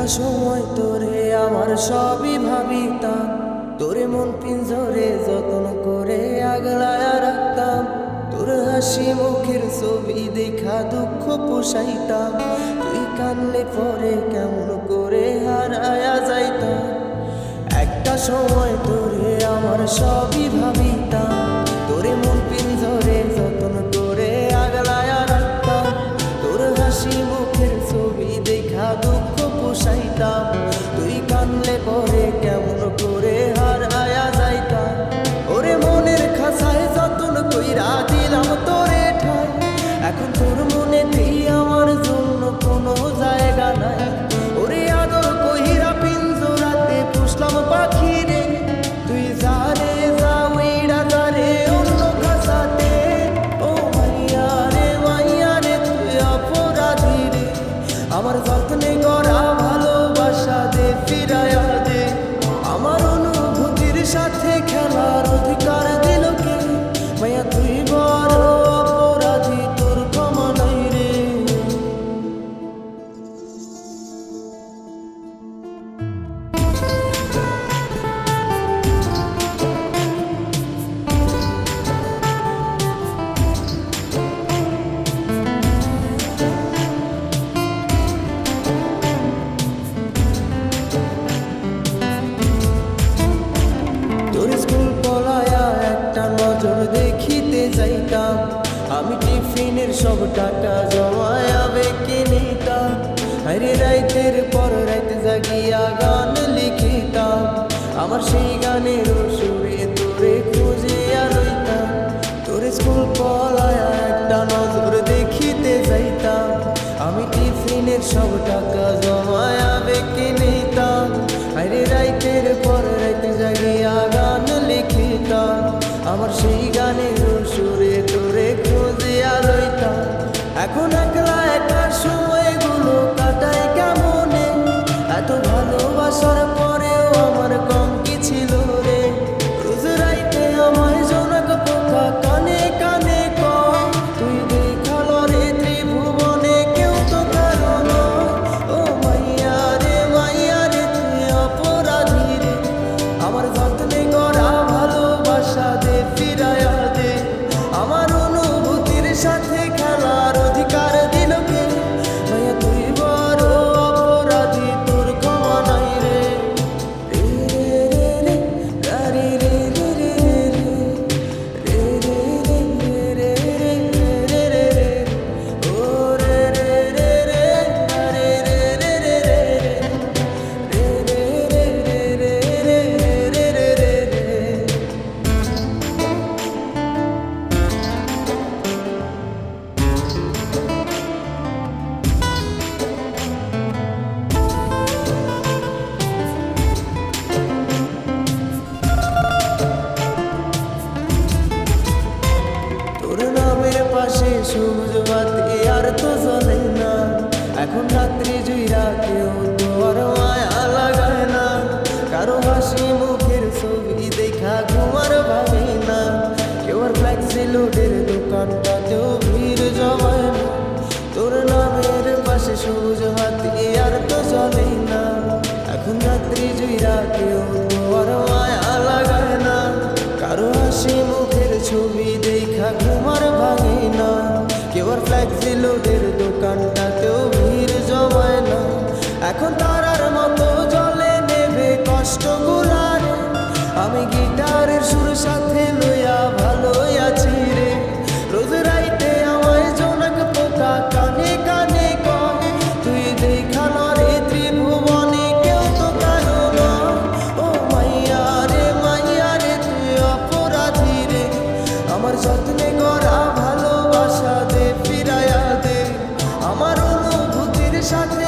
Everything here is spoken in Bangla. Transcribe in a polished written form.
একটা সময় তোরে আমার সবই ভাবিতাম, তোরে মন পিঞ্জরে যত্ন করে আগলায়া রাখতাম। তোর হাসি মুখের ছবি দেখা দুঃখ পোষাইতাম, তুই কানলে পরে কেমন করে হারায়া যাইতাম। একটা সময় তোরে আমার সবই ভাবিতাম, তোরে মন পিঞ্জরে যত্ন করে আগলায়া রাখতাম। তোর হাসি মুখের ছবি দেখা দুঃখ পোষাইতাম, তুই কানলে পরে কেমন করে হারায়া যাইতাম। ওরে মনের খাঁচায় যতন কইরা দিলাম তোরে ঠাই, এখন তোর মনেতেই আমার জন্য কোনো জায়গা নাই। ওরে আদর কইরা পিঞ্জরাতে পুষলাম পাখি রে, তুই যারে যা উইড়া যারে অন্য খাঁচাতে। ও মাইয়া রে তুই অপরাধী রে, আমার যত্নে গড়া ভালোবাসা দে ফিরায়া দে। আমার অনুভূতির সাথে খেলার অধিকার দিল কে? মাইয়া তুই বড় অপরাধী, তোর ক্ষমা নাই রে। তোর স্কুল পলায়া একটা নজর দেখিতে যাইতাম, আমি টিফিনের সব টাকা জমায়া বেঁকে নিতাম। আরে রাইতের পর রাইত জাগিয়া গান লিখিতাম, আমার সেই গানের সুরে তোরে খুঁজিয়া লইতাম। তোর স্কুল পলায়া একটা নজর দেখিতে যাইতাম, আমি টিফিনের সব টাকা জমায়া বেঁকে নিতাম। আরে রাইতের পর রাইত জাগিয়া গান লিখিতাম, আমার সেই গানের সুরে তোরে খুঁজিয়া লইতাম। এখন একলা একা সময়গুলো কাটাই কেমনে, এত ভালোবাসার পরেও আমার কম কি ছিল রে। রোজ রাইতে আমায় জনক পোকা কানে কানে কয়, তুই দেখাল রে ত্রিভুবনে কেউ তো কারো নয়। ও মাইয়া রে তুই অপরাধী রে, আমার যত্নে গড়া ভালোবাসা দে ফিরায়া দে। আমার অনুভূতির সাথে খেলার অধিকার দিল কে? মাইয়া তুই বড় অপরাধী, তোর ক্ষমা নাই রে। রে রে রে রে রে রে রে রে রে রে রে রে রে, ও রে রে রে রে রে রে রে রে রে রে রে রে রে। তোর নামের পাশে সবুজ বাতি আর তো জ্বলে না, এখন রাত্রি জুইরা কেউ তো আর মায়া লাগায় না। কারো হাসি মুখের ছবি দেখা ঘুমার ভাবে না, কেউ আর ফ্লেক্সি লোডের দোকানটাতেও ভিড় জমায় না। তোর নামের পাশে সবুজ বাতি আর তো জ্বলে না, এখন রাত্রি জুইরা কেউ তো আর মায়া লাগায় না। কারো হাসি মুখের ছবি দেখা ঘুমার ভাঙে না, কেউ আর ফ্লেক্সি লোডের দোকানটাতেও ভিড় জমায় না। এখন তারার মতো জলে নেবে কষ্টগুলার, আমি গিটারের সুর সাথে লইয়া ভালোই আছি রে। রোজ রাইতে আমায় জনক পোকা কানে কানে কয়, তুই দেখাল রে ত্রিভুবনে কেউ তো কারো নয়। ও মাইয়া রে তুই অপরাধী রে, আমার যত্নে গড়া ভালোবাসা দে ফিরায়া দে। আমার অনুভূতির সাথে